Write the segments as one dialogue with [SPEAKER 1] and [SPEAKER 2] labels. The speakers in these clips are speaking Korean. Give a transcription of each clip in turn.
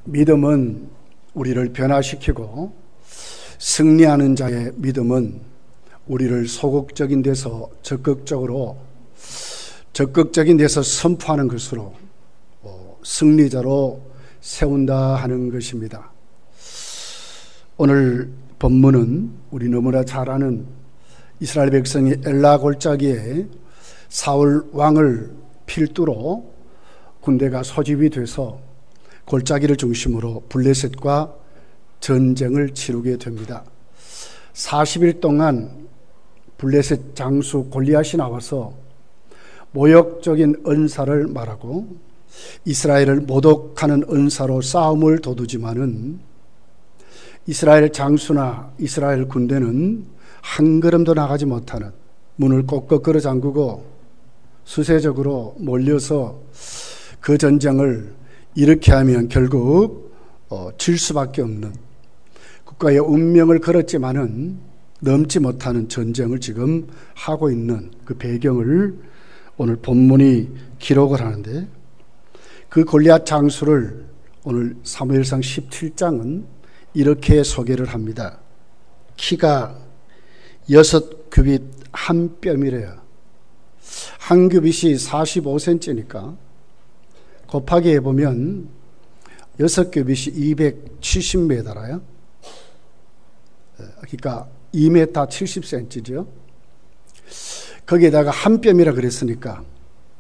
[SPEAKER 1] 믿음은 우리를 변화시키고 승리하는 자의 믿음은 우리를 소극적인 데서 적극적인 데서 선포하는 것으로 승리자로 세운다 하는 것입니다. 오늘 본문은 우리 너무나 잘 아는 이스라엘 백성이 엘라 골짜기에 사울 왕을 필두로 군대가 소집이 돼서 골짜기를 중심으로 블레셋과 전쟁을 치르게 됩니다. 40일 동안 블레셋 장수 골리앗이 나와서 모욕적인 언사를 말하고 이스라엘을 모독하는 언사로 싸움을 도두지만은 이스라엘 장수나 이스라엘 군대는 한 걸음도 나가지 못하는 문을 꼭꼭 걸어 잠그고 수세적으로 몰려서 그 전쟁을 이렇게 하면 결국 질 수밖에 없는 국가의 운명을 걸었지만은 넘지 못하는 전쟁을 지금 하고 있는 그 배경을 오늘 본문이 기록을 하는데, 그 골리앗 장수를 오늘 사무엘상 17장은 이렇게 소개를 합니다. 키가 6규빗 한 뼘이래요. 한 규빗이 45cm니까 곱하기 해보면 6규빗이 270m라요. 그러니까 2m 70cm죠. 거기에다가 한 뼘이라 그랬으니까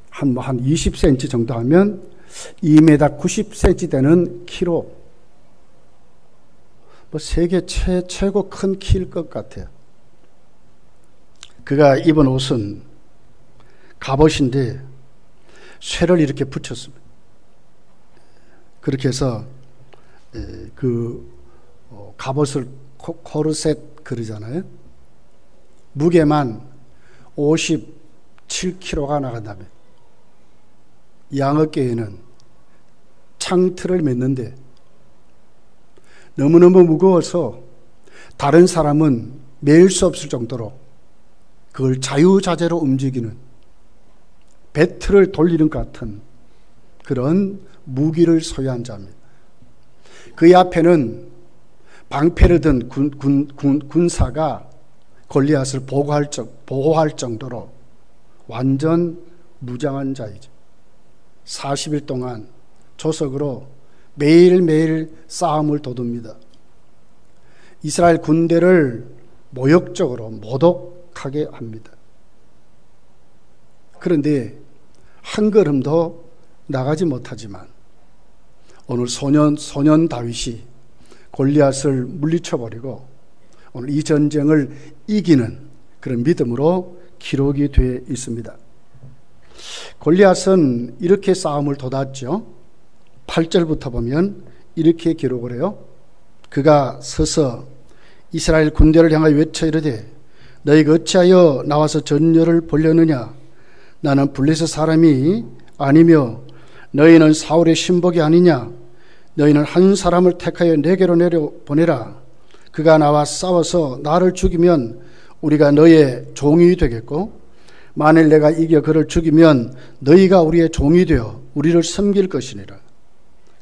[SPEAKER 1] 한 20cm 정도 하면 2m 90cm 되는 키로 세계 최고 큰 키일 것 같아요. 그가 입은 옷은 갑옷인데 쇠를 이렇게 붙였습니다. 그렇게 해서 그 갑옷을 코르셋 그러잖아요. 무게만 57kg가 나간다면 양어깨에는 창틀을 맸는데 너무너무 무거워서 다른 사람은 매일 수 없을 정도로 그걸 자유자재로 움직이는 배틀을 돌리는 것 같은 그런 무기를 소유한 자입니다. 그의 앞에는 방패를 든 군사가 골리앗을 보호할 정도로 완전 무장한 자이죠. 40일 동안 조석으로 매일매일 싸움을 도둡니다. 이스라엘 군대를 모욕적으로 모독하게 합니다. 그런데 한 걸음도 나가지 못하지만 오늘 소년 다윗이 골리앗을 물리쳐버리고 오늘 이 전쟁을 이기는 그런 믿음으로 기록이 되어 있습니다. 골리앗은 이렇게 싸움을 돋았죠. 8절부터 보면 이렇게 기록을 해요. 그가 서서 이스라엘 군대를 향하여 외쳐 이르되 너희가 어찌하여 나와서 전열을 벌려느냐. 나는 블레셋 사람이 아니며 너희는 사울의 신복이 아니냐. 너희는 한 사람을 택하여 내게로 내려보내라. 그가 나와 싸워서 나를 죽이면 우리가 너희의 종이 되겠고 만일 내가 이겨 그를 죽이면 너희가 우리의 종이 되어 우리를 섬길 것이니라.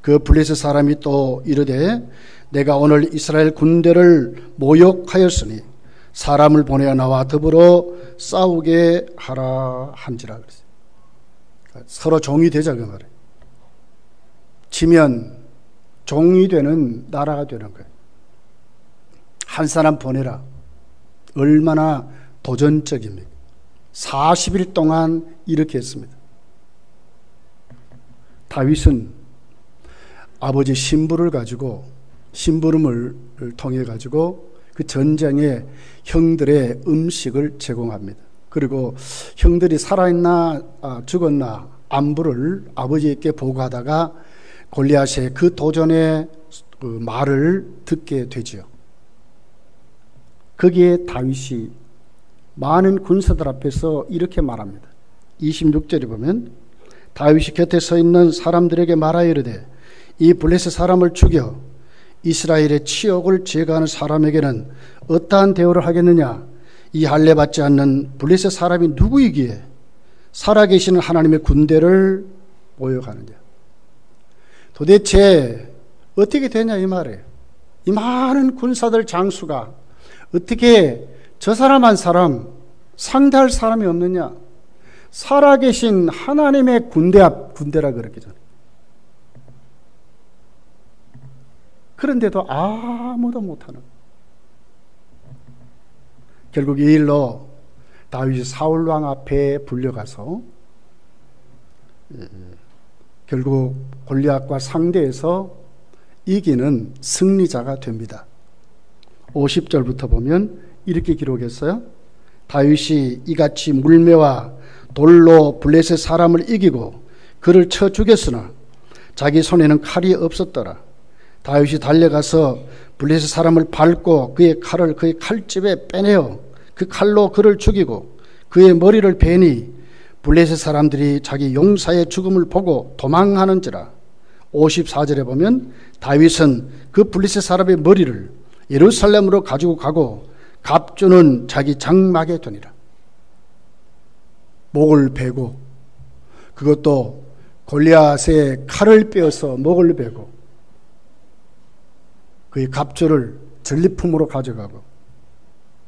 [SPEAKER 1] 그 블레셋 사람이 또 이르되 내가 오늘 이스라엘 군대를 모욕하였으니 사람을 보내어 나와 더불어 싸우게 하라 한지라 그랬어요. 서로 종이 되자 그 말이에요. 지면 종이 되는 나라가 되는 거예요. 한 사람 보내라. 얼마나 도전적입니까? 40일 동안 이렇게 했습니다. 다윗은 아버지 심부름을 통해 가지고 그 전쟁에 형들의 음식을 제공합니다. 그리고 형들이 살아있나 죽었나 안부를 아버지에게 보고하다가 골리앗의 그 도전의 그 말을 듣게 되지요. 거기에 다윗이 많은 군사들 앞에서 이렇게 말합니다. 26절에 보면 다윗이 곁에 서 있는 사람들에게 말하여 이르되 이 블레셋 사람을 죽여 이스라엘의 치욕을 제거하는 사람에게는 어떠한 대우를 하겠느냐. 이 할례 받지 않는 블레셋 사람이 누구이기에 살아계시는 하나님의 군대를 모욕하느냐. 도대체 어떻게 되냐 이 말이에요. 이 많은 군사들 장수가 어떻게 저 사람 한 사람 상대할 사람이 없느냐. 살아계신 하나님의 군대 앞, 군대라 그랬기 전에. 그런데도 아무도 못하는. 결국 이 일로 다윗이 사울왕 앞에 불려가서 결국 골리앗과 상대해서 이기는 승리자가 됩니다. 50절부터 보면 이렇게 기록했어요. 다윗이 이같이 물매와 돌로 블레셋 사람을 이기고 그를 쳐 죽였으나 자기 손에는 칼이 없었더라. 다윗이 달려가서 블레셋 사람을 밟고 그의 칼을 그의 칼집에 빼내어 그 칼로 그를 죽이고 그의 머리를 베니 블레셋 사람들이 자기 용사의 죽음을 보고 도망하는지라. 54절에 보면 다윗은 그 블레셋 사람의 머리를 예루살렘으로 가지고 가고 갑주는 자기 장막에 두니라. 목을 베고, 그것도 골리앗의 칼을 빼어서 목을 베고 그의 갑주를 전리품으로 가져가고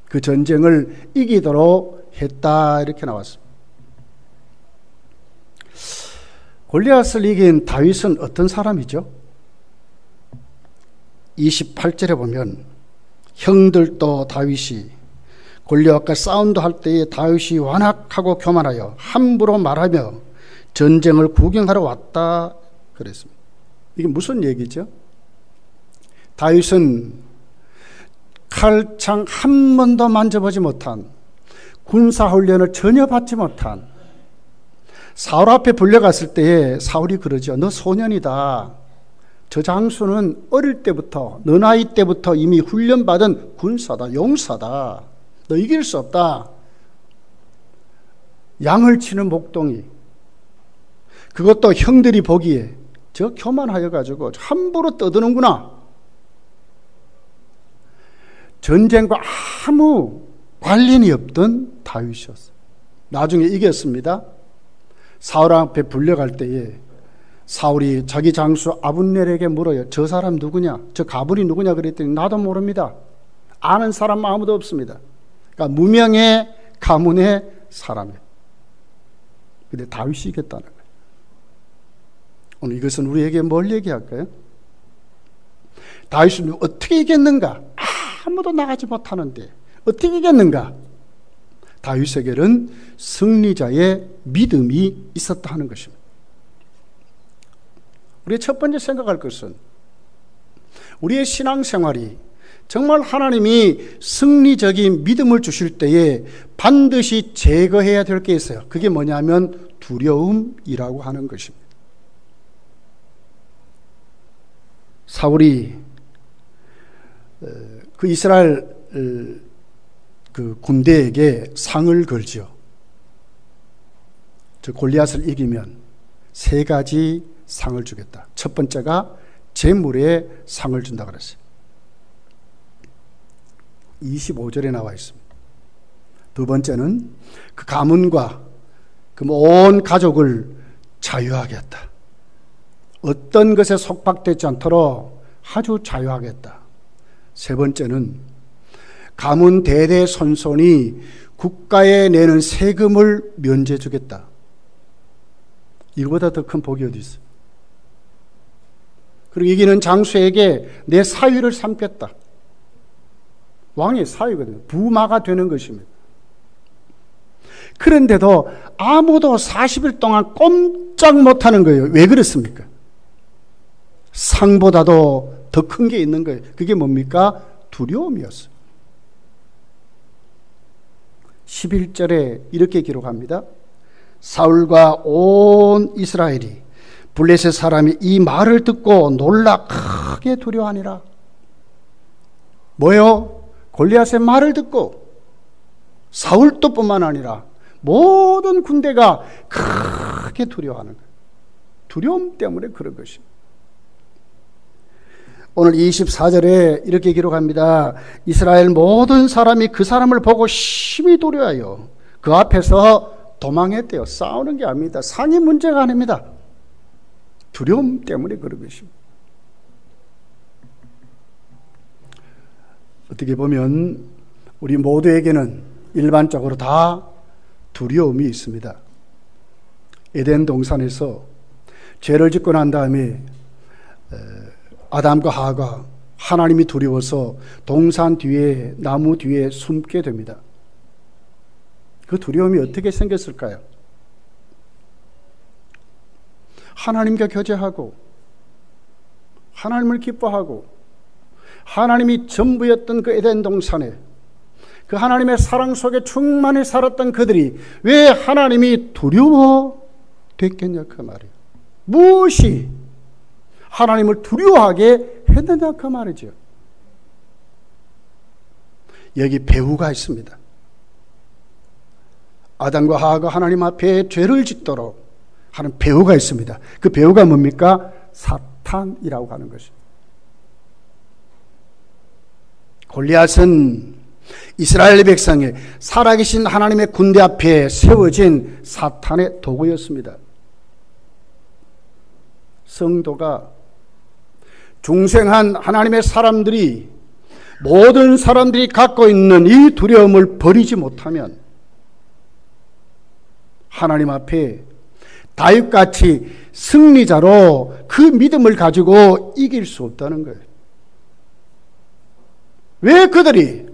[SPEAKER 1] 그 전쟁을 이기도록 했다, 이렇게 나왔습니다. 골리앗을 이긴 다윗은 어떤 사람이죠? 28절에 보면 형들도 다윗이 골리앗과 싸움도 할 때에 다윗이 완악하고 교만하여 함부로 말하며 전쟁을 구경하러 왔다 그랬습니다. 이게 무슨 얘기죠? 다윗은 칼창 한 번도 만져보지 못한, 군사훈련을 전혀 받지 못한 사울 앞에 불려갔을 때에 사울이 그러죠. 너 소년이다. 저 장수는 어릴 때부터, 너 나이 때부터 이미 훈련받은 군사다, 용사다. 너 이길 수 없다. 양을 치는 목동이, 그것도 형들이 보기에 저 교만하여 가지고 함부로 떠드는구나. 전쟁과 아무 관련이 없던 다윗이었어요. 나중에 이겼습니다. 사울 앞에 불려갈 때에 사울이 자기 장수 아분넬에게 물어요. 저 사람 누구냐? 저 가문이 누구냐? 그랬더니 나도 모릅니다. 아는 사람 아무도 없습니다. 그러니까 무명의 가문의 사람이에요. 근데 다윗이 이겼다는 거예요. 오늘 이것은 우리에게 뭘 얘기할까요? 다윗은 어떻게 이겼는가? 아무도 나가지 못하는데 어떻게 이겼는가? 다윗에게는 승리자의 믿음이 있었다 하는 것입니다. 우리의 첫 번째 생각할 것은 우리의 신앙생활이 정말 하나님이 승리적인 믿음을 주실 때에 반드시 제거해야 될 게 있어요. 그게 뭐냐면 두려움이라고 하는 것입니다. 사울이 그 이스라엘 그 군대에게 상을 걸지요. 저 골리앗을 이기면 3가지 상을 주겠다. 첫 번째가 재물의 상을 준다 그랬어요. 25절에 나와 있습니다. 두 번째는 그 가문과 그 온 가족을 자유하겠다. 어떤 것에 속박되지 않도록 아주 자유하겠다. 세 번째는 가문 대대손손이 국가에 내는 세금을 면제해 주겠다. 이거보다 더 큰 복이 어디 있어요? 그리고 이기는 장수에게 내 사위를 삼겠다. 왕의 사위거든요. 부마가 되는 것입니다. 그런데도 아무도 40일 동안 꼼짝 못하는 거예요. 왜 그렇습니까? 상보다도 더 큰 게 있는 거예요. 그게 뭡니까? 두려움이었어요. 11절에 이렇게 기록합니다. 사울과 온 이스라엘이 블레셋 사람이 이 말을 듣고 놀라 크게 두려워하니라. 뭐요? 골리앗의 말을 듣고 사울도 뿐만 아니라 모든 군대가 크게 두려워하는 거예요. 두려움 때문에 그런 것입니다. 오늘 24절에 이렇게 기록합니다. 이스라엘 모든 사람이 그 사람을 보고 심히 두려워하여 그 앞에서 도망했대요. 싸우는 게 아닙니다. 상이 문제가 아닙니다. 두려움 때문에 그런 것입니다. 어떻게 보면 우리 모두에게는 일반적으로 다 두려움이 있습니다. 에덴 동산에서 죄를 짓고 난 다음에 아담과 하와가 하나님이 두려워서 동산 뒤에 나무 뒤에 숨게 됩니다. 그 두려움이 어떻게 생겼을까요? 하나님과 교제하고 하나님을 기뻐하고 하나님이 전부였던 그 에덴 동산에 그 하나님의 사랑 속에 충만히 살았던 그들이 왜 하나님이 두려워됐겠냐 그 말이에요. 무엇이 하나님을 두려워하게 했느냐 그 말이죠. 여기 배후가 있습니다. 아담과 하와가 하나님 앞에 죄를 짓도록 하는 배후가 있습니다. 그 배후가 뭡니까? 사탄이라고 하는 것입니다. 골리앗은 이스라엘 백성의 살아계신 하나님의 군대 앞에 세워진 사탄의 도구였습니다. 성도가 중생한 하나님의 사람들이 모든 사람들이 갖고 있는 이 두려움을 버리지 못하면 하나님 앞에 다윗같이 승리자로 그 믿음을 가지고 이길 수 없다는 거예요. 왜 그들이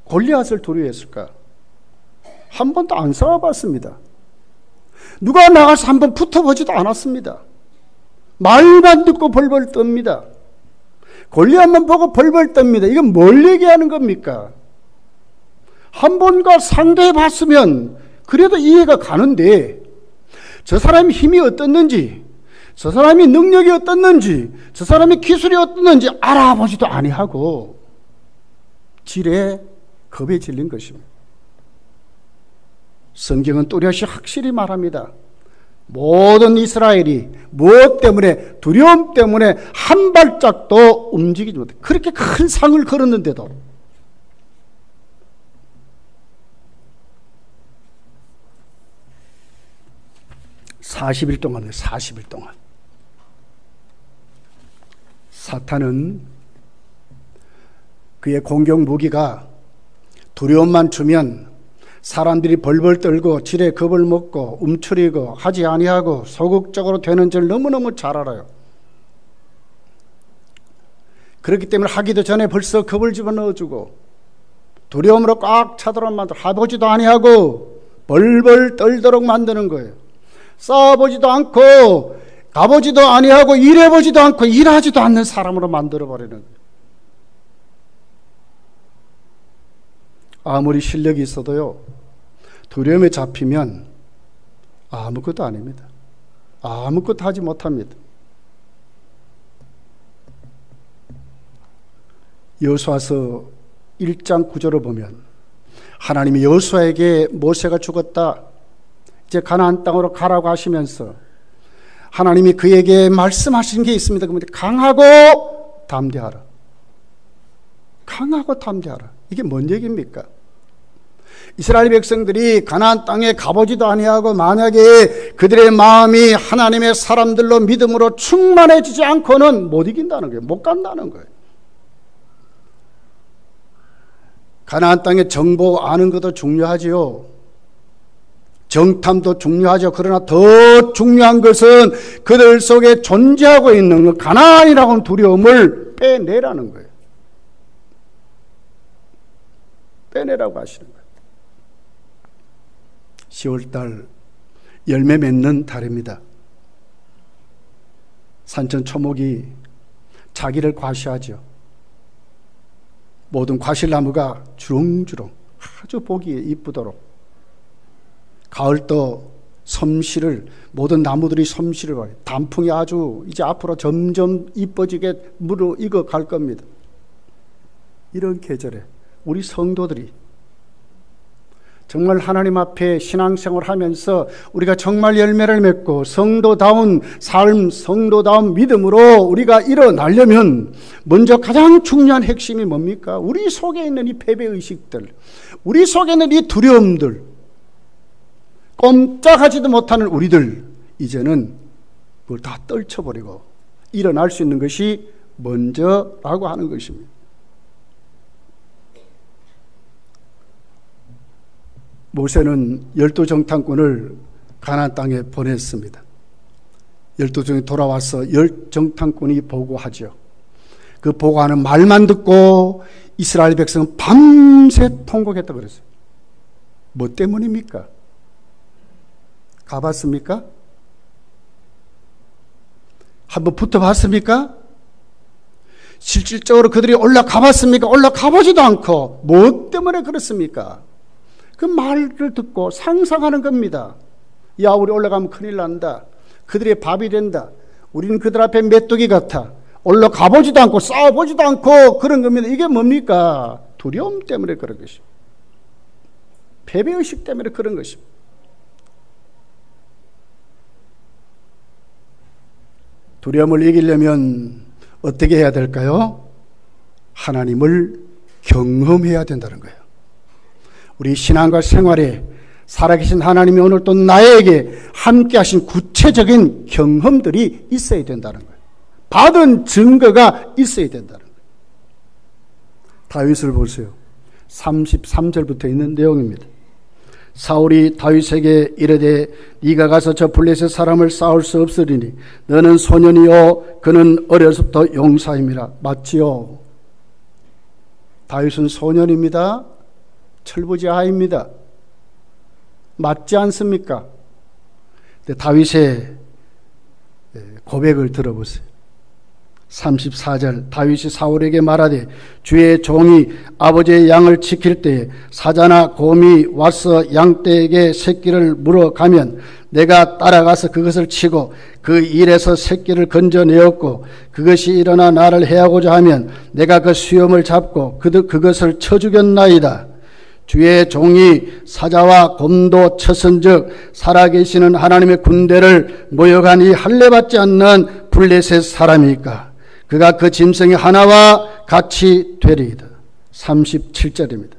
[SPEAKER 1] 골리앗을 두려워했을까? 한 번도 안 싸워봤습니다. 누가 나가서 한번 붙어보지도 않았습니다. 말만 듣고 벌벌 떱니다. 골리앗만 보고 벌벌 떱니다. 이건 뭘 얘기하는 겁니까? 한 번과 상대해 봤으면 그래도 이해가 가는데 저 사람이 힘이 어떻는지, 저 사람이 능력이 어떻는지, 저 사람이 기술이 어떻는지 알아보지도 아니하고 지레 겁에 질린 것입니다. 성경은 또렷이 확실히 말합니다. 모든 이스라엘이 무엇 때문에, 두려움 때문에 한 발짝도 움직이지 못해. 그렇게 큰 상을 걸었는데도 (40일) 동안이에요. 40일 동안 사탄은 그의 공격 무기가 두려움만 주면 사람들이 벌벌 떨고 지레 겁을 먹고 움츠리고 하지 아니하고 소극적으로 되는 줄 너무너무 잘 알아요. 그렇기 때문에 하기도 전에 벌써 겁을 집어넣어주고 두려움으로 꽉 차도록 만들어 해보지도 아니하고 벌벌 떨도록 만드는 거예요. 싸워보지도 않고 가보지도 아니하고 일해보지도 않고 일하지도 않는 사람으로 만들어버리는 거예요. 아무리 실력이 있어도요, 두려움에 잡히면 아무것도 아닙니다. 아무것도 하지 못합니다. 여호수아서 1장 9절을 보면 하나님이 여호수아에게 모세가 죽었다, 이제 가나안 땅으로 가라고 하시면서 하나님이 그에게 말씀하신 게 있습니다. 그런데 강하고 담대하라. 강하고 담대하라. 이게 뭔 얘기입니까? 이스라엘 백성들이 가나안 땅에 가보지도 아니하고 만약에 그들의 마음이 하나님의 사람들로 믿음으로 충만해지지 않고는 못 이긴다는 거예요. 못 간다는 거예요. 가나안 땅의 정보 아는 것도 중요하지요. 정탐도 중요하죠. 그러나 더 중요한 것은 그들 속에 존재하고 있는 가나안이라고 하는 두려움을 빼내라는 거예요. 빼내라고 하시는 거예요. 10월달 열매 맺는 달입니다. 산천 초목이 자기를 과시하죠. 모든 과실나무가 주렁주렁 아주 보기에 이쁘도록, 가을도 섬실을, 모든 나무들이 섬실을 봐요. 단풍이 아주 이제 앞으로 점점 이뻐지게 무르익어 갈 겁니다. 이런 계절에 우리 성도들이 정말 하나님 앞에 신앙생활을 하면서 우리가 정말 열매를 맺고 성도다운 삶, 성도다운 믿음으로 우리가 일어나려면 먼저 가장 중요한 핵심이 뭡니까? 우리 속에 있는 이 패배의식들, 우리 속에 있는 이 두려움들, 꼼짝하지도 못하는 우리들, 이제는 그걸 다 떨쳐버리고 일어날 수 있는 것이 먼저라고 하는 것입니다. 모세는 12정탐꾼을 가나안 땅에 보냈습니다. 12정이 돌아와서 10정탐꾼이 보고하죠. 그 보고하는 말만 듣고 이스라엘 백성은 밤새 통곡했다고 그랬어요. 뭐 때문입니까? 가봤습니까? 한번 붙어봤습니까? 실질적으로 그들이 올라가봤습니까? 올라가보지도 않고 뭐 때문에 그렇습니까? 그 말을 듣고 상상하는 겁니다. 야, 우리 올라가면 큰일 난다. 그들의 밥이 된다. 우리는 그들 앞에 메뚜기 같아. 올라가보지도 않고 싸워보지도 않고 그런 겁니다. 이게 뭡니까? 두려움 때문에 그런 것입니다. 패배의식 때문에 그런 것입니다. 두려움을 이기려면 어떻게 해야 될까요? 하나님을 경험해야 된다는 거예요. 우리 신앙과 생활에 살아계신 하나님이 오늘 또 나에게 함께 하신 구체적인 경험들이 있어야 된다는 거예요. 받은 증거가 있어야 된다는 거예요. 다윗을 보세요. 33절부터 있는 내용입니다. 사울이 다윗에게 이르되 네가 가서 저 블레셋 사람을 싸울 수 없으리니 너는 소년이요 그는 어려서부터 용사임이라. 맞지요? 다윗은 소년입니다. 철부지아입니다. 맞지 않습니까? 근데 다윗의 고백을 들어보세요. 34절 다윗이 사울에게 말하되 주의 종이 아버지의 양을 지킬 때에 사자나 곰이 와서 양떼에게 새끼를 물어가면 내가 따라가서 그것을 치고 그 일에서 새끼를 건져내었고 그것이 일어나 나를 해하고자 하면 내가 그 수염을 잡고 그것을 쳐 죽였나이다. 주의 종이 사자와 곰도 쳤은즉 살아계시는 하나님의 군대를 모여가니 할례받지 않는 블레셋 사람이니까 그가 그 짐승이 하나와 같이 되리이다. 37절입니다.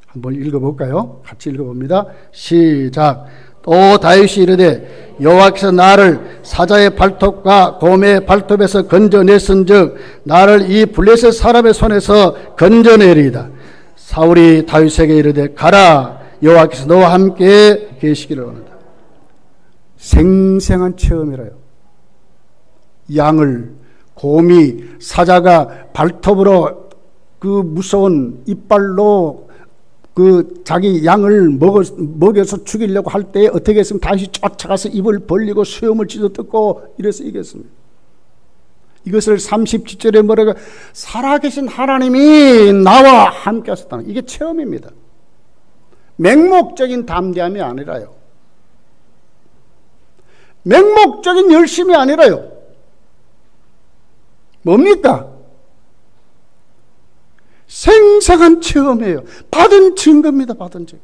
[SPEAKER 1] 한번 읽어볼까요? 같이 읽어봅니다. 시작. 또 다윗이 이르되 여호와께서 나를 사자의 발톱과 곰의 발톱에서 건져냈은즉 나를 이 블레셋 사람의 손에서 건져내리이다. 사울이 다윗에게 이르되 가라 여호와께서 너와 함께 계시기를 원한다. 생생한 체험이라요. 양을 곰이 사자가 발톱으로 그 무서운 이빨로 그 자기 양을 먹여서 죽이려고 할 때 어떻게 했으면 다시 쫓아가서 입을 벌리고 수염을 찢어 뜯고 이래서 이겼습니다. 이것을 37절에 뭐라고 살아계신 하나님이 나와 함께 하셨다는 이게 체험입니다. 맹목적인 담대함이 아니라요. 맹목적인 열심이 아니라요. 뭡니까? 생생한 체험이에요. 받은 증거입니다. 받은 증거.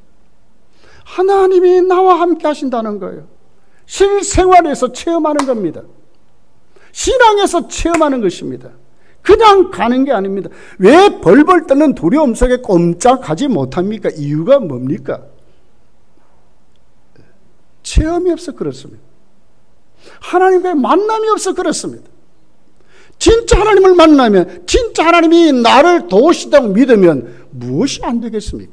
[SPEAKER 1] 하나님이 나와 함께 하신다는 거예요. 실생활에서 체험하는 겁니다. 신앙에서 체험하는 것입니다. 그냥 가는 게 아닙니다. 왜 벌벌 떠는 두려움 속에 꼼짝하지 못합니까? 이유가 뭡니까? 체험이 없어 그렇습니다. 하나님과의 만남이 없어 그렇습니다. 진짜 하나님을 만나면 진짜 하나님이 나를 도우시다고 믿으면 무엇이 안 되겠습니까?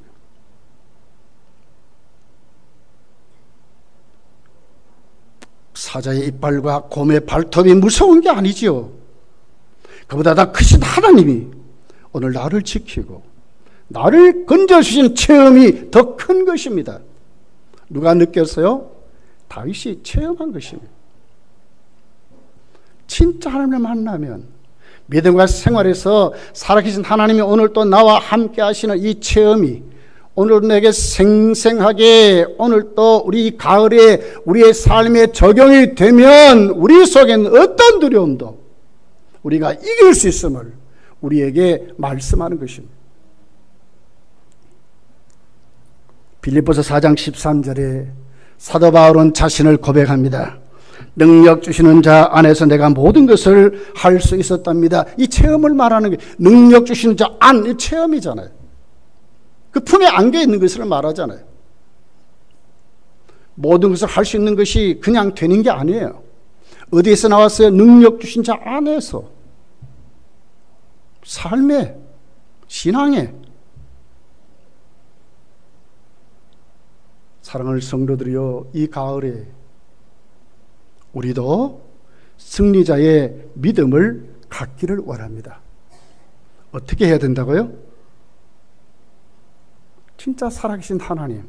[SPEAKER 1] 사자의 이빨과 곰의 발톱이 무서운 게 아니지요. 그보다 더 크신 하나님이 오늘 나를 지키고 나를 건져주신 체험이 더 큰 것입니다. 누가 느꼈어요? 다윗이 체험한 것입니다. 진짜 하나님을 만나면 믿음과 생활에서 살아계신 하나님이 오늘 또 나와 함께 하시는 이 체험이 오늘 내게 생생하게 오늘 또 우리 가을에 우리의 삶에 적용이 되면 우리 속에는 어떤 두려움도 우리가 이길 수 있음을 우리에게 말씀하는 것입니다. 빌립보서 4장 13절에 사도 바울은 자신을 고백합니다. 능력 주시는 자 안에서 내가 모든 것을 할 수 있었답니다. 이 체험을 말하는 게 능력 주시는 자 안, 이 체험이잖아요. 그 품에 안겨 있는 것을 말하잖아요. 모든 것을 할 수 있는 것이 그냥 되는 게 아니에요. 어디에서 나왔어요? 능력 주신 자 안에서. 삶에, 신앙에. 사랑하는 성도들이여, 이 가을에 우리도 승리자의 믿음을 갖기를 원합니다. 어떻게 해야 된다고요? 진짜 살아계신 하나님,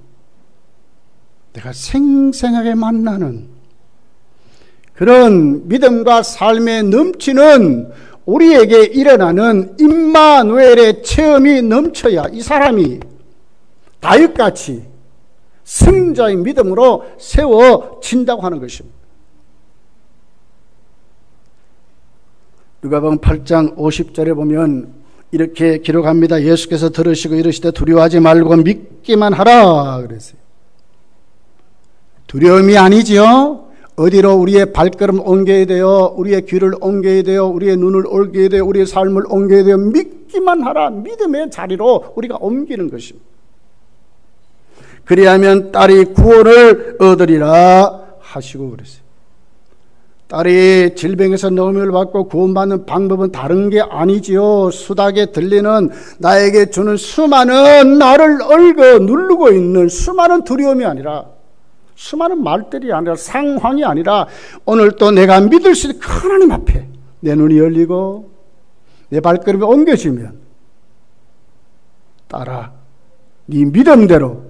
[SPEAKER 1] 내가 생생하게 만나는 그런 믿음과 삶에 넘치는 우리에게 일어나는 임마누엘의 체험이 넘쳐야 이 사람이 다윗같이 승자의 믿음으로 세워진다고 하는 것입니다. 누가복음 8장 50절에 보면 이렇게 기록합니다. 예수께서 들으시고 이르시되 두려워하지 말고 믿기만 하라 그랬어요. 두려움이 아니지요. 어디로 우리의 발걸음 옮겨야 돼요? 우리의 귀를 옮겨야 돼요? 우리의 눈을 옮겨야 돼요? 우리의 삶을 옮겨야 돼요? 믿기만 하라. 믿음의 자리로 우리가 옮기는 것입니다. 그리하면 딸이 구원을 얻으리라 하시고 그랬어요. 딸이 질병에서 노임을 받고 구원받는 방법은 다른 게 아니지요. 수닥에 들리는 나에게 주는 수많은 나를 얽어 누르고 있는 수많은 두려움이 아니라, 수많은 말들이 아니라, 상황이 아니라, 오늘 또 내가 믿을 수 있는 하나님 앞에 내 눈이 열리고 내 발걸음이 옮겨지면, 딸아, 네 믿음대로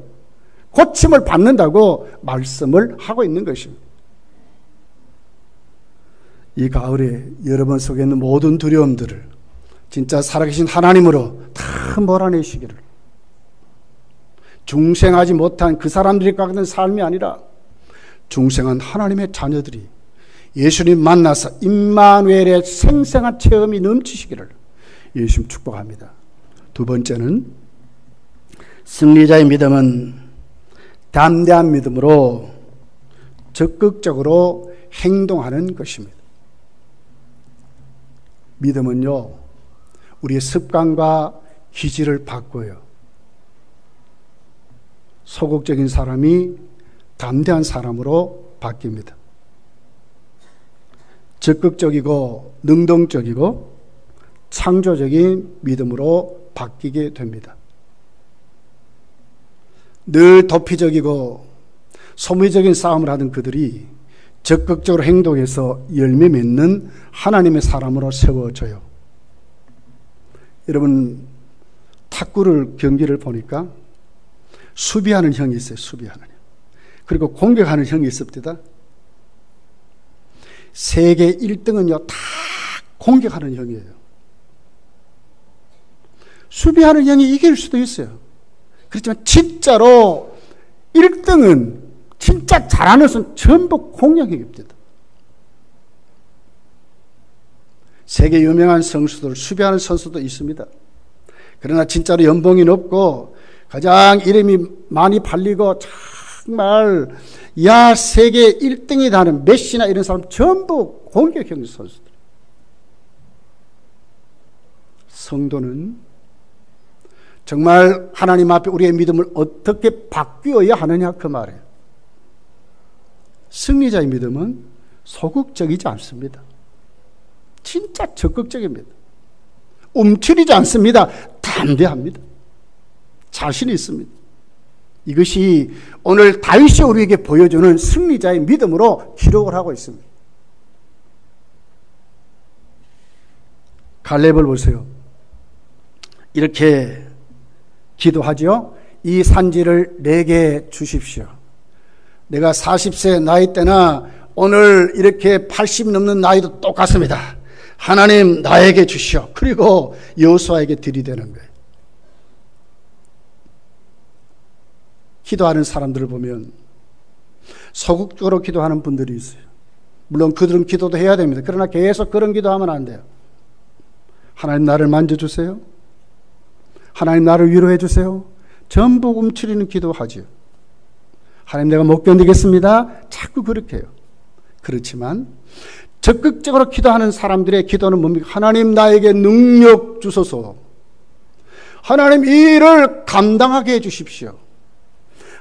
[SPEAKER 1] 고침을 받는다고 말씀을 하고 있는 것입니다. 이 가을에 여러분 속에 있는 모든 두려움들을 진짜 살아계신 하나님으로 다 몰아내시기를, 중생하지 못한 그 사람들이 갖는 삶이 아니라 중생한 하나님의 자녀들이 예수님 만나서 임마누엘의 생생한 체험이 넘치시기를 예수님 축복합니다. 두 번째는, 승리자의 믿음은 담대한 믿음으로 적극적으로 행동하는 것입니다. 믿음은요, 우리의 습관과 기질을 바꿔요. 소극적인 사람이 담대한 사람으로 바뀝니다. 적극적이고 능동적이고 창조적인 믿음으로 바뀌게 됩니다. 늘 도피적이고 소모적인 싸움을 하던 그들이 적극적으로 행동해서 열매 맺는 하나님의 사람으로 세워져요. 여러분, 탁구를 경기를 보니까 수비하는 형이 있어요. 수비하는 형. 그리고 공격하는 형이 있습니다. 세계 1등은요 다 공격하는 형이에요. 수비하는 형이 이길 수도 있어요. 그렇지만 진짜로 1등은, 진짜 잘하는 선수는 전부 공격입니다. 세계 유명한 선수들, 수비하는 선수도 있습니다. 그러나 진짜로 연봉이 높고 가장 이름이 많이 팔리고 정말 야 세계 1등이라는 메시나 이런 사람 전부 공격형 선수들. 성도는 정말 하나님 앞에 우리의 믿음을 어떻게 바뀌어야 하느냐 그 말이에요. 승리자의 믿음은 소극적이지 않습니다. 진짜 적극적입니다. 움츠리지 않습니다. 담대합니다. 자신이 있습니다. 이것이 오늘 다윗이 우리에게 보여주는 승리자의 믿음으로 기록을 하고 있습니다. 갈렙을 보세요. 이렇게 기도하죠. 이 산지를 내게 주십시오. 내가 40세 나이 때나 오늘 이렇게 80 넘는 나이도 똑같습니다. 하나님 나에게 주시오. 그리고 여호수아에게 들이대는 거예요. 기도하는 사람들을 보면 소극적으로 기도하는 분들이 있어요. 물론 그들은 기도도 해야 됩니다. 그러나 계속 그런 기도하면 안 돼요. 하나님 나를 만져주세요. 하나님 나를 위로해 주세요. 전부 움츠리는 기도하지요. 하나님 내가 못 견디겠습니다. 자꾸 그렇게 해요. 그렇지만 적극적으로 기도하는 사람들의 기도는 뭡니까? 하나님 나에게 능력 주소서. 하나님 이 일을 감당하게 해 주십시오.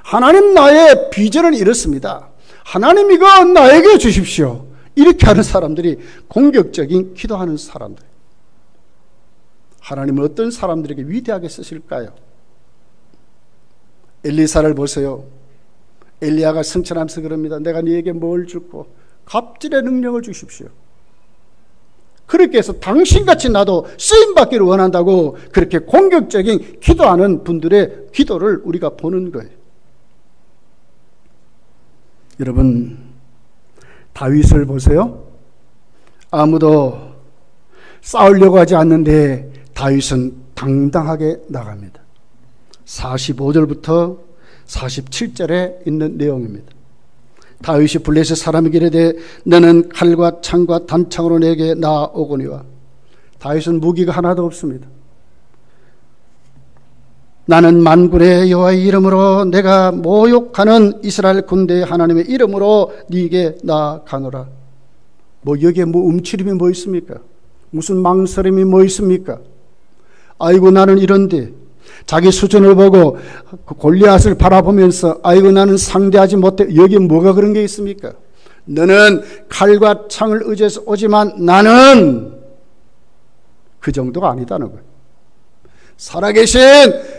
[SPEAKER 1] 하나님 나의 비전은 이렇습니다. 하나님 이거 나에게 주십시오. 이렇게 하는 사람들이 공격적인 기도하는 사람들. 하나님은 어떤 사람들에게 위대하게 쓰실까요? 엘리사를 보세요. 엘리야가 승천하면서 그럽니다. 내가 네게 뭘 줄고 갑질의 능력을 주십시오. 그렇게 해서 당신같이 나도 쓰임받기를 원한다고 그렇게 공격적인 기도하는 분들의 기도를 우리가 보는 거예요. 여러분, 다윗을 보세요. 아무도 싸우려고 하지 않는데 다윗은 당당하게 나갑니다. 45절부터 47절에 있는 내용입니다. 다윗이 블레셋 사람에게 이르되 너는 칼과 창과 단창으로 내게 나아오거니와. 다윗은 무기가 하나도 없습니다. 나는 만군의 여호와의 이름으로 내가 모욕하는 이스라엘 군대의 하나님의 이름으로 네게 나아가노라. 여기에 움츠림이 뭐 있습니까? 무슨 망설임이 뭐 있습니까? 아이고 나는 이런데, 자기 수준을 보고 골리앗을 바라보면서 아이고 나는 상대하지 못해. 여기에 뭐가 그런 게 있습니까? 너는 칼과 창을 의지해서 오지만 나는 그 정도가 아니다는 거예요. 살아계신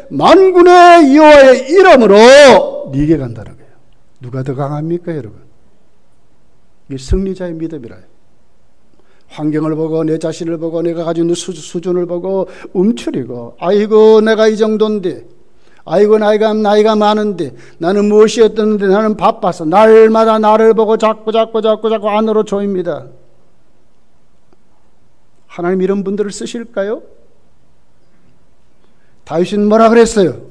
[SPEAKER 1] 만군의 여호와의 이름으로 네게 간다는 거예요. 누가 더 강합니까, 여러분? 이게 승리자의 믿음이라요. 환경을 보고 내 자신을 보고 내가 가지고 있는 수준을 보고 움츠리고 아이고 내가 이 정도인데, 아이고 나이가 많은데, 나는 무엇이었던데, 나는 바빠서 날마다 나를 보고 자꾸 안으로 조입니다. 하나님 이런 분들을 쓰실까요? 다윗은 뭐라 그랬어요?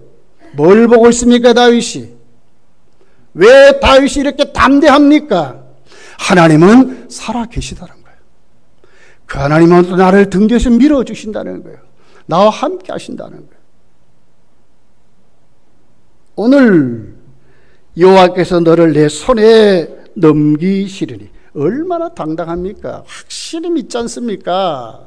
[SPEAKER 1] 뭘 보고 있습니까, 다윗이? 왜 다윗이 이렇게 담대합니까? 하나님은 살아 계시다는 거예요. 그 하나님은 또 나를 등 뒤에서 밀어주신다는 거예요. 나와 함께 하신다는 거예요. 오늘 여호와께서 너를 내 손에 넘기시리니. 얼마나 당당합니까? 확실히 믿지 않습니까?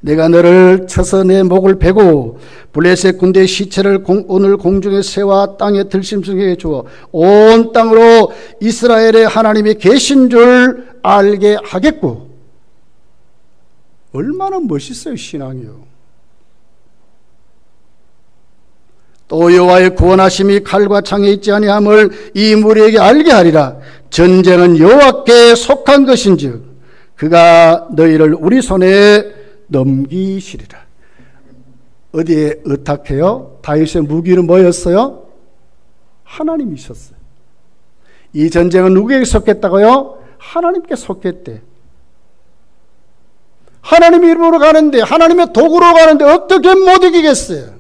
[SPEAKER 1] 내가 너를 쳐서 내 목을 베고 블레셋 군대의 시체를 오늘 공중의 새와 땅에 들짐승에게 주어 온 땅으로 이스라엘의 하나님이 계신 줄 알게 하겠고. 얼마나 멋있어요, 신앙이요. 또 여호와의 구원하심이 칼과 창에 있지 아니함을 이 무리에게 알게 하리라. 전쟁은 여호와께 속한 것인즉 그가 너희를 우리 손에 넘기시리라. 어디에 의탁해요? 다윗의 무기는 뭐였어요? 하나님이셨어요. 이 전쟁은 누구에게 속했다고요? 하나님께 속했대. 하나님의 이름으로 가는데, 하나님의 도구로 가는데 어떻게 못 이기겠어요?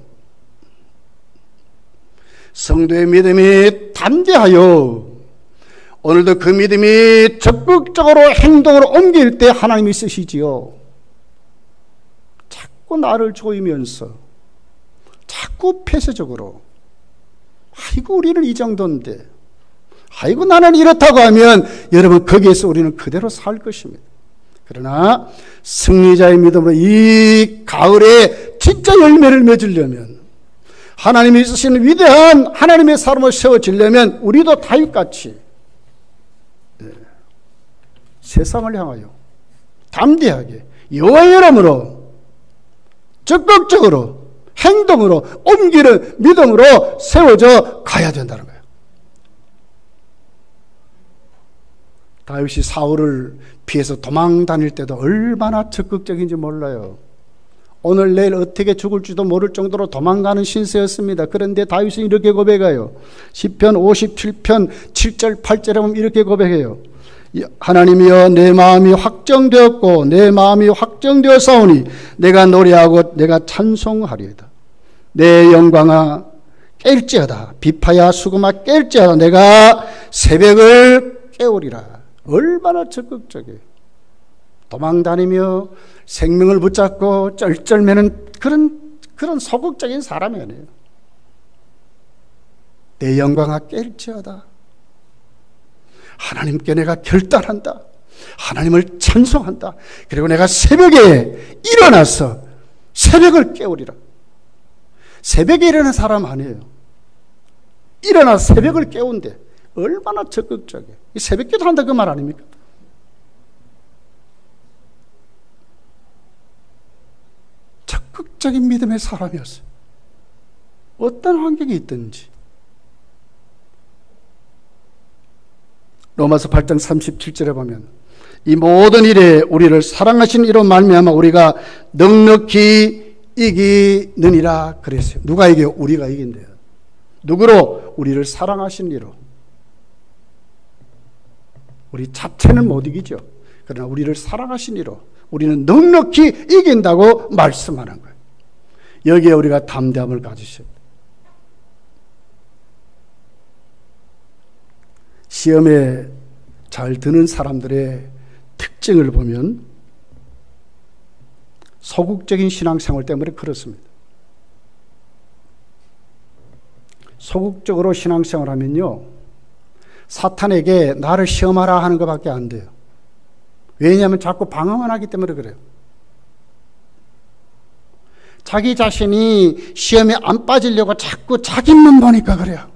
[SPEAKER 1] 성도의 믿음이 담대하여 오늘도 그 믿음이 적극적으로 행동으로 옮길 때 하나님이 쓰시지요. 자꾸 나를 조이면서 자꾸 폐쇄적으로 아이고 우리는 이 정도인데, 아이고 나는 이렇다고 하면 여러분 거기에서 우리는 그대로 살 것입니다. 그러나 승리자의 믿음으로 이 가을에 진짜 열매를 맺으려면, 하나님이 쓰시는 위대한 하나님의 사람으로 세워지려면 우리도 다윗같이 세상을 향하여 담대하게 여호와의 이름으로 적극적으로 행동으로 옮기는 믿음으로 세워져 가야 된다는 거예요. 다윗이 사울을 피해서 도망 다닐 때도 얼마나 적극적인지 몰라요. 오늘 내일 어떻게 죽을지도 모를 정도로 도망가는 신세였습니다. 그런데 다윗은 이렇게 고백해요. 시편 57편 7절 8절에 보면 이렇게 고백해요. 하나님이여 내 마음이 확정되었고 내 마음이 확정되었사오니 내가 노래하고 내가 찬송하리이다. 내 영광아 깰지어다. 비파야 수금아 깰지어다. 내가 새벽을 깨우리라. 얼마나 적극적이에요. 도망다니며 생명을 붙잡고 쩔쩔매는 그런 소극적인 사람이 아니에요. 내 영광아 깰지어다. 하나님께 내가 결단한다. 하나님을 찬송한다. 그리고 내가 새벽에 일어나서 새벽을 깨우리라. 새벽에 일어나는 사람 아니에요. 일어나서 새벽을 깨운대. 얼마나 적극적이에요. 새벽기도 한다 그 말 아닙니까? 적극적인 믿음의 사람이었어요. 어떤 환경이 있든지 로마서 8장 37절에 보면 이 모든 일에 우리를 사랑하신 이로 말미암아 우리가 넉넉히 이기느니라 그랬어요. 누가 이겨요? 우리가 이긴대요. 누구로? 우리를 사랑하신 이로. 우리 자체는 못 이기죠. 그러나 우리를 사랑하신 이로 우리는 넉넉히 이긴다고 말씀하는 거예요. 여기에 우리가 담대함을 가지셔야 돼요. 시험에 잘 드는 사람들의 특징을 보면 소극적인 신앙생활 때문에 그렇습니다. 소극적으로 신앙생활하면요, 사탄에게 나를 시험하라 하는 것밖에 안 돼요. 왜냐하면 자꾸 방어만 하기 때문에 그래요. 자기 자신이 시험에 안 빠지려고 자꾸 자기만 보니까 그래요.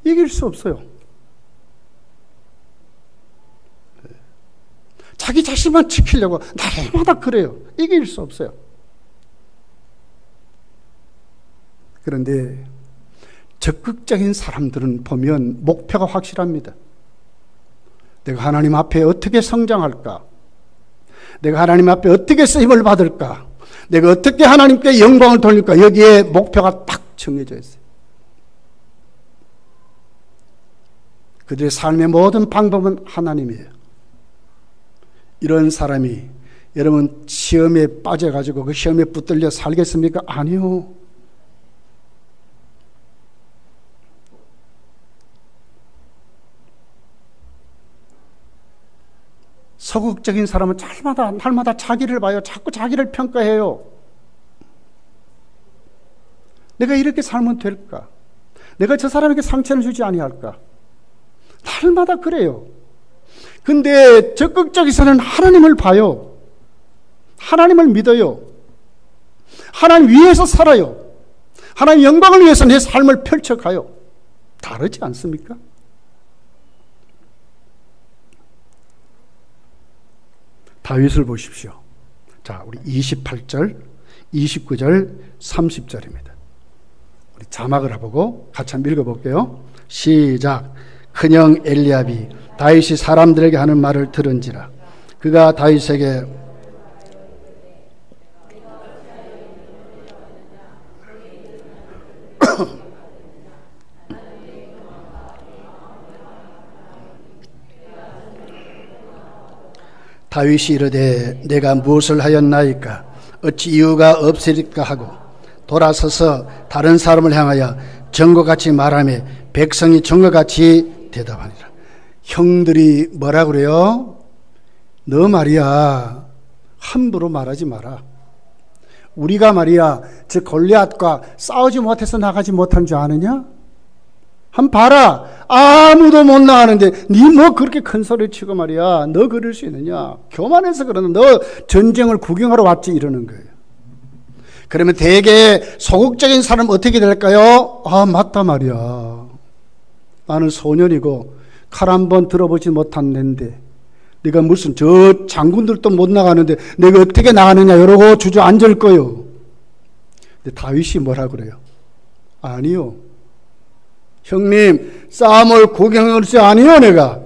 [SPEAKER 1] 이길 수 없어요. 자기 자신만 지키려고 날마다 그래요. 이길 수 없어요. 그런데 적극적인 사람들은 보면 목표가 확실합니다. 내가 하나님 앞에 어떻게 성장할까? 내가 하나님 앞에 어떻게 쓰임을 받을까? 내가 어떻게 하나님께 영광을 돌릴까? 여기에 목표가 딱 정해져 있어요. 그들의 삶의 모든 방법은 하나님이에요. 이런 사람이 여러분 시험에 빠져가지고 그 시험에 붙들려 살겠습니까? 아니요. 소극적인 사람은 날마다 자기를 봐요. 자꾸 자기를 평가해요. 내가 이렇게 살면 될까? 내가 저 사람에게 상처를 주지 아니할까? 날마다 그래요. 근데 적극적에서는 하나님을 봐요. 하나님을 믿어요. 하나님 위해서 살아요. 하나님 영광을 위해서 내 삶을 펼쳐가요. 다르지 않습니까? 다윗을 보십시오. 자, 우리 28절, 29절, 30절입니다. 우리 자막을 해보고 같이 한번 읽어볼게요. 시작. 큰형 엘리압이 다윗이 사람들에게 하는 말을 들은지라 그가 다윗에게 다윗이 이르되 내가 무엇을 하였나이까 어찌 이유가 없으리까 하고 돌아서서 다른 사람을 향하여 전과같이 말하며 백성이 전과같이 대답하니라. 형들이 뭐라 그래요? 너 말이야 함부로 말하지 마라. 우리가 말이야 저 골리앗과 싸우지 못해서 나가지 못한 줄 아느냐? 한번 봐라. 아무도 못 나가는데 니 뭐 그렇게 큰 소리 치고 말이야 너 그럴 수 있느냐? 교만해서 그러는 너 전쟁을 구경하러 왔지 이러는 거예요. 그러면 대개 소극적인 사람은 어떻게 될까요? 아 맞다 말이야. 나는 소년이고 칼 한 번 들어보지 못한 낸데 네가 무슨 저 장군들도 못 나가는데 내가 어떻게 나가느냐 이러고 주저앉을 거요. 근데 다윗이 뭐라 그래요? 아니요. 형님 싸움을 구경할 수 아니요 내가.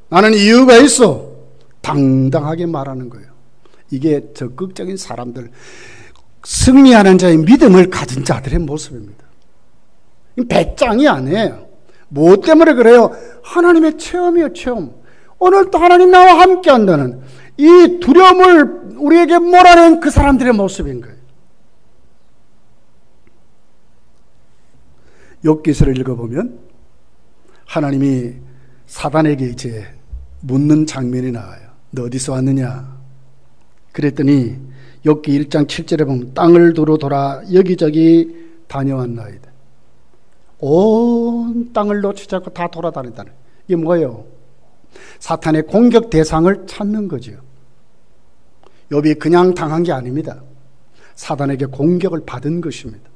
[SPEAKER 1] 나는 이유가 있어. 당당하게 말하는 거예요. 이게 적극적인 사람들, 승리하는 자의 믿음을 가진 자들의 모습입니다. 배짱이 아니에요. 무엇 때문에 그래요? 하나님의 체험이에요. 체험. 오늘 또 하나님 나와 함께 한다는 이 두려움을 우리에게 몰아낸 그 사람들의 모습인 거예요. 욥기서를 읽어보면 하나님이 사단에게 이제 묻는 장면이 나와요. 너 어디서 왔느냐? 그랬더니 욥기 1장 7절에 보면 땅을 두루 돌아 여기저기 다녀왔나이다. 온 땅을 놓치지 않고 다 돌아다닌다는 이게 뭐예요? 사탄의 공격 대상을 찾는 거죠. 욥이 그냥 당한 게 아닙니다. 사탄에게 공격을 받은 것입니다.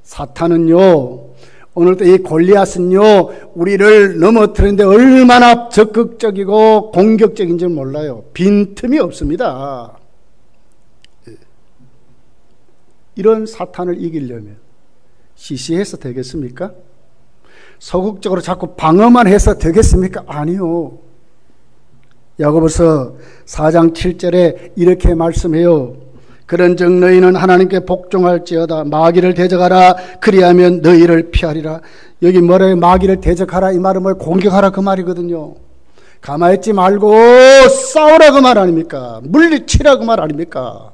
[SPEAKER 1] 사탄은요, 오늘도 이 골리앗은요, 우리를 넘어뜨리는데 얼마나 적극적이고 공격적인지 몰라요. 빈틈이 없습니다. 이런 사탄을 이기려면 시시해서 되겠습니까? 소극적으로 자꾸 방어만 해서 되겠습니까? 아니요. 야고보서 4장 7절에 이렇게 말씀해요. 그런즉 너희는 하나님께 복종할지어다. 마귀를 대적하라. 그리하면 너희를 피하리라. 여기 뭐래요? 마귀를 대적하라. 이 말은 뭘 공격하라 그 말이거든요. 가만히 있지 말고 싸우라 그 말 아닙니까? 물리치라 그 말 아닙니까?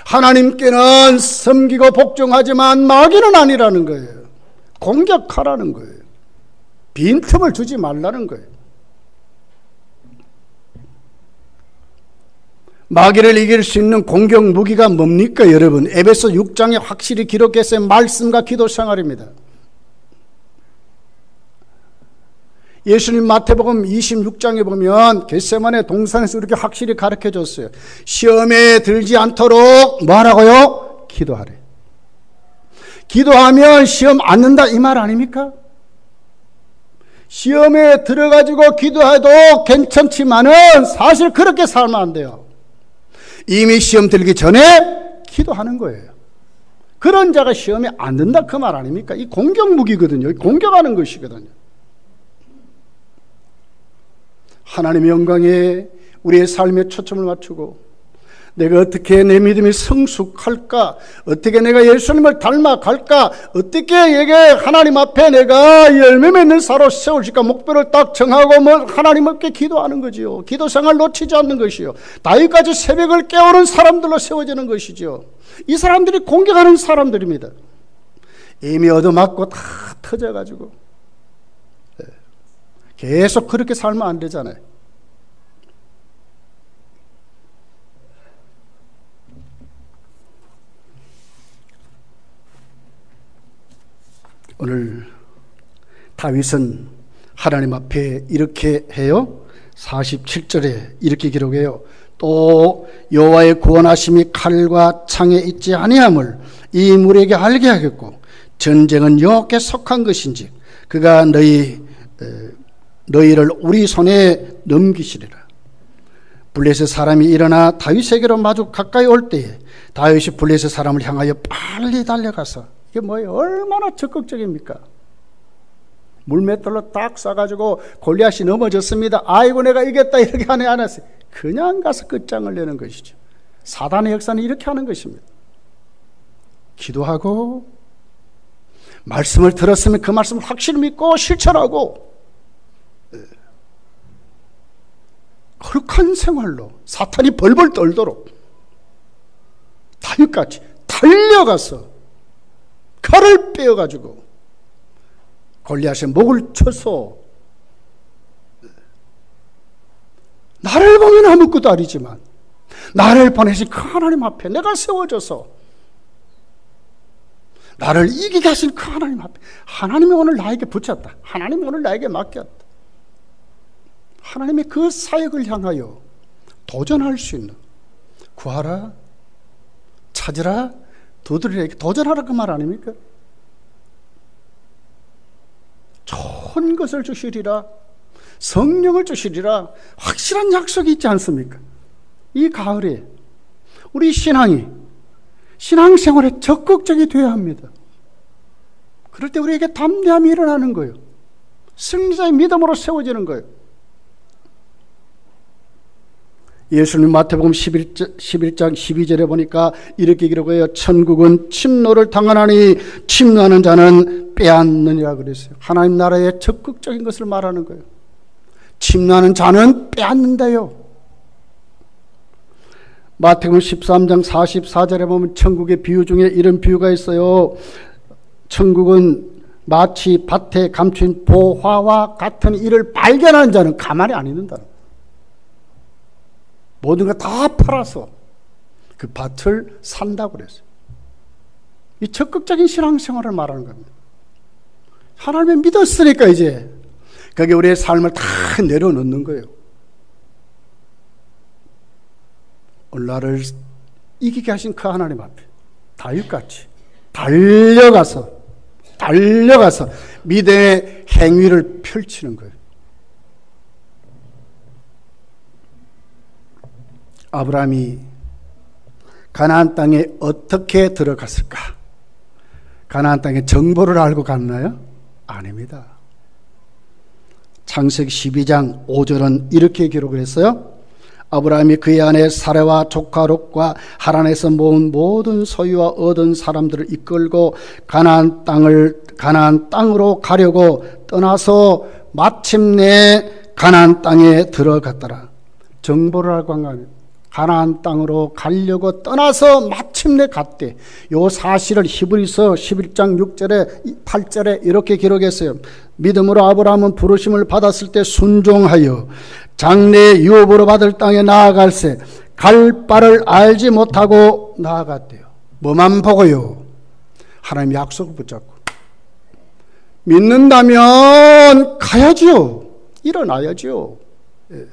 [SPEAKER 1] 하나님께는 섬기고 복종하지만 마귀는 아니라는 거예요. 공격하라는 거예요. 빈틈을 주지 말라는 거예요. 마귀를 이길 수 있는 공격 무기가 뭡니까 여러분? 에베소 6장에 확실히 기록했어요. 말씀과 기도 생활입니다. 예수님 마태복음 26장에 보면 겟세마네 동산에서 이렇게 확실히 가르쳐 줬어요. 시험에 들지 않도록 뭐 하라고요? 기도하래. 기도하면 시험 안 는다 이 말 아닙니까? 시험에 들어가지고 기도해도 괜찮지만은 사실 그렇게 살면 안 돼요. 이미 시험 들기 전에 기도하는 거예요. 그런 자가 시험에 안 든다 그 말 아닙니까? 이 공격 무기거든요. 공격하는 것이거든요. 하나님의 영광에 우리의 삶에 초점을 맞추고 내가 어떻게 내 믿음이 성숙할까? 어떻게 내가 예수님을 닮아갈까? 어떻게 이게 하나님 앞에 내가 열매 맺는 사로 세워질까? 목표를 딱 정하고 하나님께 기도하는 거지요. 기도 생활 놓치지 않는 것이요. 다윗까지 새벽을 깨우는 사람들로 세워지는 것이죠. 이 사람들이 공격하는 사람들입니다. 이미 얻어맞고 다 터져가지고 계속 그렇게 살면 안 되잖아요. 오늘 다윗은 하나님 앞에 이렇게 해요. 47절에 이렇게 기록해요. 또 여호와의 구원하심이 칼과 창에 있지 아니함을 이 무리에게 알게 하겠고 전쟁은 여호와께 속한 것인지 그가 너희를 우리 손에 넘기시리라. 블레셋 사람이 일어나 다윗에게로 마주 가까이 올 때에 다윗이 블레셋 사람을 향하여 빨리 달려가서 이게 뭐예요? 얼마나 적극적입니까? 물맷돌로 딱 쏴가지고 골리앗이 넘어졌습니다. 아이고 내가 이겼다 이렇게 하네 안 했어요. 그냥 가서 끝장을 내는 것이죠. 사단의 역사는 이렇게 하는 것입니다. 기도하고 말씀을 들었으면 그 말씀을 확실히 믿고 실천하고 거룩한 생활로 사탄이 벌벌 떨도록 다윗같이 달려가서 칼을 빼어가지고 골리앗의 목을 쳐서 나를 보면 아무것도 아니지만 나를 보내신 그 하나님 앞에 내가 세워져서 나를 이기게 하신 그 하나님 앞에 하나님이 오늘 나에게 붙였다. 하나님이 오늘 나에게 맡겼다. 하나님의 그 사역을 향하여 도전할 수 있는 구하라, 찾으라, 두드리라 도전하라 그 말 아닙니까? 좋은 것을 주시리라, 성령을 주시리라 확실한 약속이 있지 않습니까? 이 가을에 우리 신앙생활에 적극적이 되어야 합니다. 그럴 때 우리에게 담대함이 일어나는 거예요. 승리자의 믿음으로 세워지는 거예요. 예수님 마태복음 11장 12절에 보니까 이렇게 기록해요. 천국은 침노를 당하나니 침노하는 자는 빼앗느니라 그랬어요. 하나님 나라의 적극적인 것을 말하는 거예요. 침노하는 자는 빼앗는다요. 마태복음 13장 44절에 보면 천국의 비유 중에 이런 비유가 있어요. 천국은 마치 밭에 감춘 보화와 같은 이를 발견한 자는 가만히 안 있는다. 모든 거 다 팔아서 그 밭을 산다고 그랬어요. 이 적극적인 신앙생활을 말하는 겁니다. 하나님을 믿었으니까 이제 거기에 우리의 삶을 다 내려놓는 거예요. 오늘 나를 이기게 하신 그 하나님 앞에 다윗같이 달려가서 믿음의 행위를 펼치는 거예요. 아브라함이 가나안 땅에 어떻게 들어갔을까? 가나안 땅의 정보를 알고 갔나요? 아닙니다. 창세기 12장 5절은 이렇게 기록을 했어요. 아브라함이 그의 아내 사레와 조카 롯과 하란에서 모은 모든 소유와 얻은 사람들을 이끌고 가나안 땅으로 가려고 떠나서 마침내 가나안 땅에 들어갔더라. 정보를 하고 간 거예요. 가나안 땅으로 가려고 떠나서 마침내 갔대. 요 사실을 히브리서 11장 6절에 8절에 이렇게 기록했어요. 믿음으로 아브라함은 부르심을 받았을 때 순종하여 장래의 유업으로 받을 땅에 나아갈새 갈 바를 알지 못하고 나아갔대요. 뭐만 보고요? 하나님 약속을 붙잡고. 믿는다면 가야지요. 일어나야지요. 예.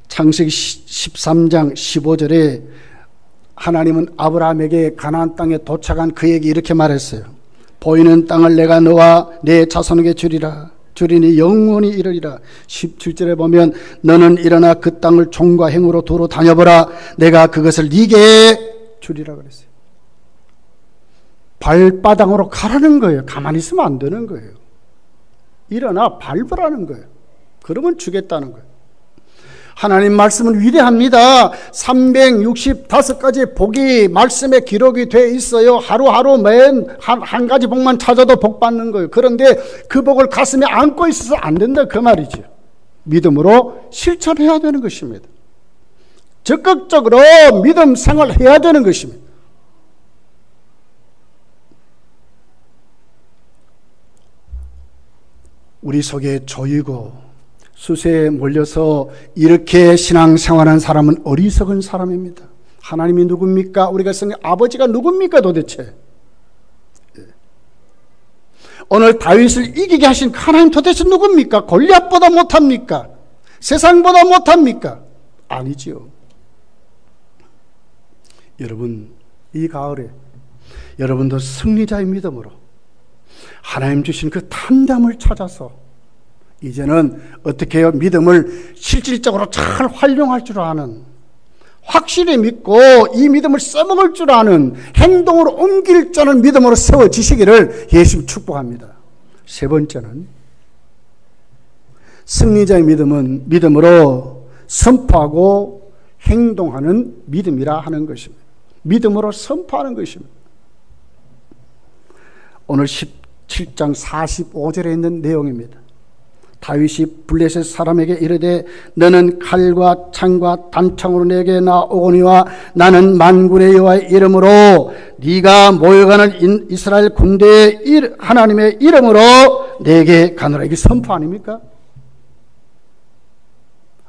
[SPEAKER 1] 창세기 13장 15절에 하나님은 아브라함에게 가나안 땅에 도착한 그에게 이렇게 말했어요. 보이는 땅을 내가 너와 내 자손에게 주리라. 주리니 영원히 이르리라. 17절에 보면 너는 일어나 그 땅을 종과 행으로 두루 다녀보라. 내가 그것을 네게 주리라 그랬어요. 발바닥으로 가라는 거예요. 가만히 있으면 안 되는 거예요. 일어나 밟으라는 거예요. 그러면 주겠다는 거예요. 하나님 말씀은 위대합니다. 365가지 복이 말씀에 기록이 되어 있어요. 하루하루 맨 한 가지 복만 찾아도 복 받는 거예요. 그런데 그 복을 가슴에 안고 있어서 안 된다 그 말이죠. 믿음으로 실천해야 되는 것입니다. 적극적으로 믿음 생활해야 되는 것입니다. 우리 속에 조이고 수세에 몰려서 이렇게 신앙생활한 사람은 어리석은 사람입니다. 하나님이 누굽니까? 우리가 생각 아버지가 누굽니까 도대체? 오늘 다윗을 이기게 하신 하나님 도대체 누굽니까? 골리앗보다 못합니까? 세상보다 못합니까? 아니지요. 여러분, 이 가을에 여러분도 승리자의 믿음으로 하나님 주신 그 탐담을 찾아서 이제는 어떻게 해요? 믿음을 실질적으로 잘 활용할 줄 아는, 확실히 믿고 이 믿음을 써먹을 줄 아는, 행동으로 옮길 줄 아는 믿음으로 세워지시기를 예수님 축복합니다. 세 번째는 승리자의 믿음은 믿음으로 선포하고 행동하는 믿음이라 하는 것입니다. 믿음으로 선포하는 것입니다. 오늘 17장 45절에 있는 내용입니다. 다윗이 블레셋 사람에게 이르되 너는 칼과 창과 단창으로 내게 나오거니와 나는 만군의 여호와의 이름으로 네가 모여가는 이스라엘 군대의 하나님의 이름으로 내게 가노라. 이게 선포 아닙니까?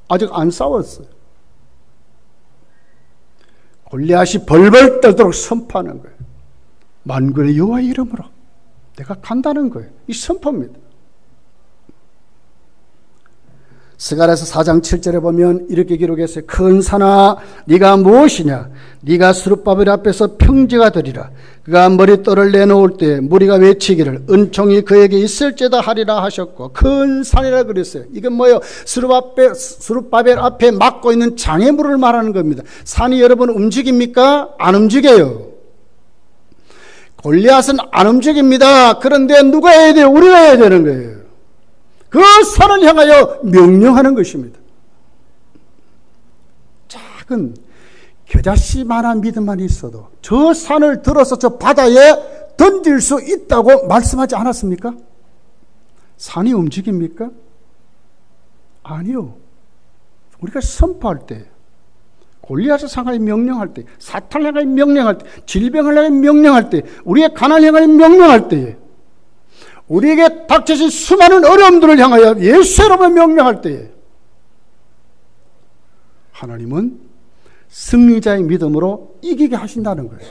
[SPEAKER 1] 아직 안 싸웠어요. 골리앗이 벌벌 떨도록 선포하는 거예요. 만군의 여호와의 이름으로 내가 간다는 거예요. 이 선포입니다. 스가랴서 4장 7절에 보면 이렇게 기록했어요. 큰 산아 네가 무엇이냐? 네가 스룹바벨 앞에서 평지가 되리라. 그가 머릿돌을 내놓을 때 무리가 외치기를 은총이 그에게 있을지다 하리라 하셨고, 큰 산이라 그랬어요. 이건 뭐예요? 스룹바벨 앞에 막고 있는 장애물을 말하는 겁니다. 산이 여러분 움직입니까? 안 움직여요. 골리앗은 안 움직입니다. 그런데 누가 해야 돼요? 우리가 해야 되는 거예요. 그 산을 향하여 명령하는 것입니다. 작은 겨자씨만한 믿음만 있어도 저 산을 들어서 저 바다에 던질 수 있다고 말씀하지 않았습니까? 산이 움직입니까? 아니요. 우리가 선포할 때, 골리앗을 향하여 명령할 때, 사탄을 향하여 명령할 때, 질병을 향하여 명령할 때, 우리의 가난을 향하여 명령할 때에, 우리에게 닥쳐진 수많은 어려움들을 향하여 예수 이름으로 명령할 때에 하나님은 승리자의 믿음으로 이기게 하신다는 거예요.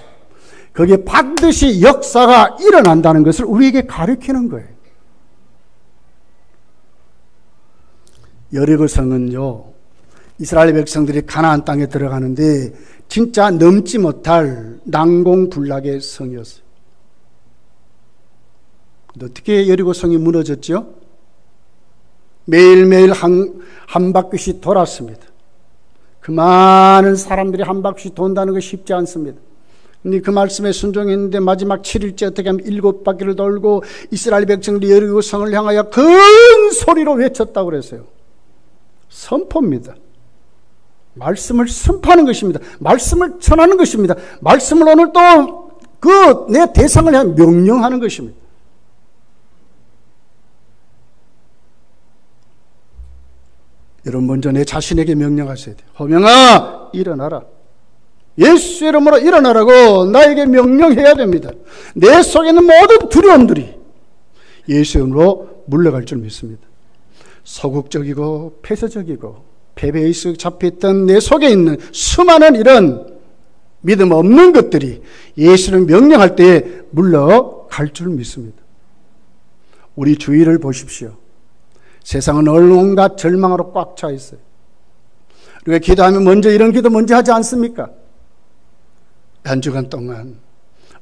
[SPEAKER 1] 거기에 반드시 역사가 일어난다는 것을 우리에게 가르치는 거예요. 여리고 성은요, 이스라엘 백성들이 가나안 땅에 들어가는데 진짜 넘지 못할 난공불락의 성이었어요. 어떻게 여리고 성이 무너졌죠? 매일매일 한 바퀴씩 돌았습니다. 그 많은 사람들이 한 바퀴씩 돈다는 것이 쉽지 않습니다. 그 말씀에 순종했는데 마지막 7일째 어떻게 하면 7바퀴를 돌고 이스라엘 백성들이 여리고 성을 향하여 큰 소리로 외쳤다고 그랬어요. 선포입니다. 말씀을 선포하는 것입니다. 말씀을 전하는 것입니다. 말씀을 오늘 또 그 내 대상을 향해 명령하는 것입니다. 여러분 먼저 내 자신에게 명령하셔야 돼요. 호명아 일어나라. 예수 이름으로 일어나라고 나에게 명령해야 됩니다. 내 속에 있는 모든 두려움들이 예수 이름으로 물러갈 줄 믿습니다. 소극적이고 폐쇄적이고 패배의 속에 잡혀있던 내 속에 있는 수많은 이런 믿음 없는 것들이 예수를 명령할 때에 물러갈 줄 믿습니다. 우리 주위를 보십시오. 세상은 온갖 절망으로 꽉 차 있어요. 우리가 기도하면 먼저 이런 기도 먼저 하지 않습니까? 한 주간 동안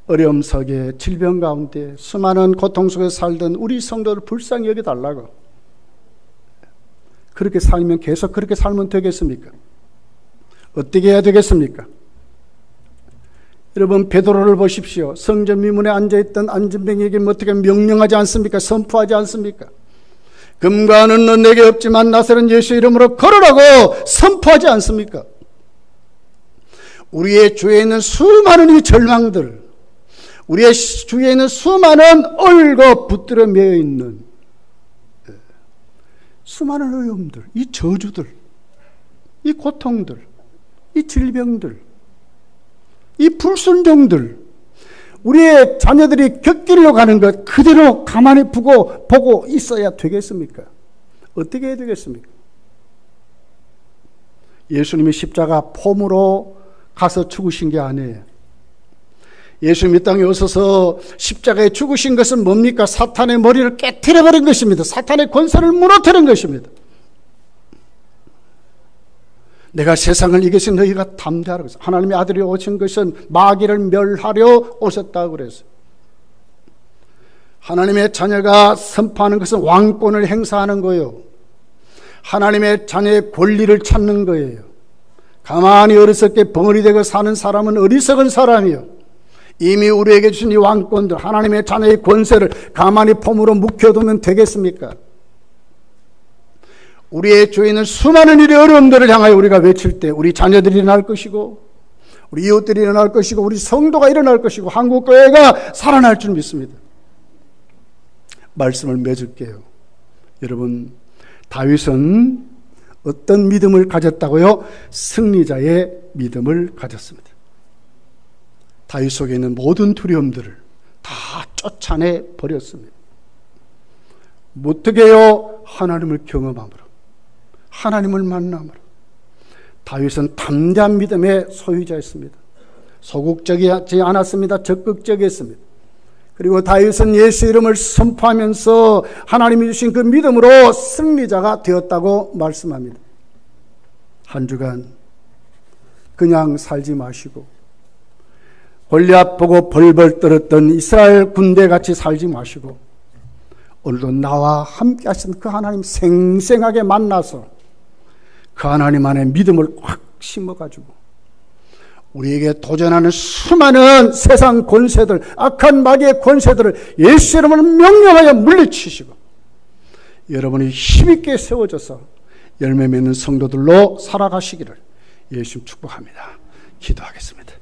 [SPEAKER 1] 어려움 속에 질병 가운데 수많은 고통 속에 살던 우리 성도를 불쌍히 여겨달라고. 그렇게 살면 계속 그렇게 살면 되겠습니까? 어떻게 해야 되겠습니까? 여러분 베드로를 보십시오. 성전 미문에 앉아있던 안진뱅이에게 어떻게 명령하지 않습니까? 선포하지 않습니까? 금과 은은 내게 없지만 나사렛 예수 이름으로 걸으라고 선포하지 않습니까? 우리의 주위에 있는 수많은 이 절망들, 우리의 주위에 있는 수많은 얼고 붙들어 매여 있는 수많은 어려움들, 이 저주들, 이 고통들, 이 질병들, 이 불순종들, 우리의 자녀들이 겪으려고 하는 것 그대로 가만히 보고 있어야 되겠습니까? 어떻게 해야 되겠습니까? 예수님이 십자가 폼으로 가서 죽으신 게 아니에요. 예수님이 땅에 오셔서 십자가에 죽으신 것은 뭡니까? 사탄의 머리를 깨트려버린 것입니다. 사탄의 권세를 무너뜨린 것입니다. 내가 세상을 이겨서 너희가 담대하라 그랬어요. 하나님의 아들이 오신 것은 마귀를 멸하려 오셨다고 그랬어요. 하나님의 자녀가 선포하는 것은 왕권을 행사하는 거예요. 하나님의 자녀의 권리를 찾는 거예요. 가만히 어리석게 벙어리 되고 사는 사람은 어리석은 사람이요. 이미 우리에게 주신 이 왕권들, 하나님의 자녀의 권세를 가만히 폼으로 묵혀두면 되겠습니까? 우리의 주위에 있는 수많은 일의 어려움들을 향하여 우리가 외칠 때 우리 자녀들이 일어날 것이고 우리 이웃들이 일어날 것이고 우리 성도가 일어날 것이고 한국교회가 살아날 줄 믿습니다. 말씀을 맺을게요. 여러분, 다윗은 어떤 믿음을 가졌다고요? 승리자의 믿음을 가졌습니다. 다윗 속에 있는 모든 두려움들을 다 쫓아내 버렸습니다. 어떻게 해요? 하나님을 경험함으로, 하나님을 만남으로. 다윗은 담대한 믿음의 소유자였습니다. 소극적이지 않았습니다. 적극적이었습니다. 그리고 다윗은 예수 이름을 선포하면서 하나님이 주신 그 믿음으로 승리자가 되었다고 말씀합니다. 한 주간 그냥 살지 마시고 골리앗 보고 벌벌 떨었던 이스라엘 군대같이 살지 마시고 오늘도 나와 함께 하신 그 하나님 생생하게 만나서 그 하나님 안에 믿음을 확 심어가지고 우리에게 도전하는 수많은 세상 권세들, 악한 마귀의 권세들을 예수 이름으로 명령하여 물리치시고 여러분이 힘있게 세워져서 열매 맺는 성도들로 살아가시기를 예수 축복합니다. 기도하겠습니다.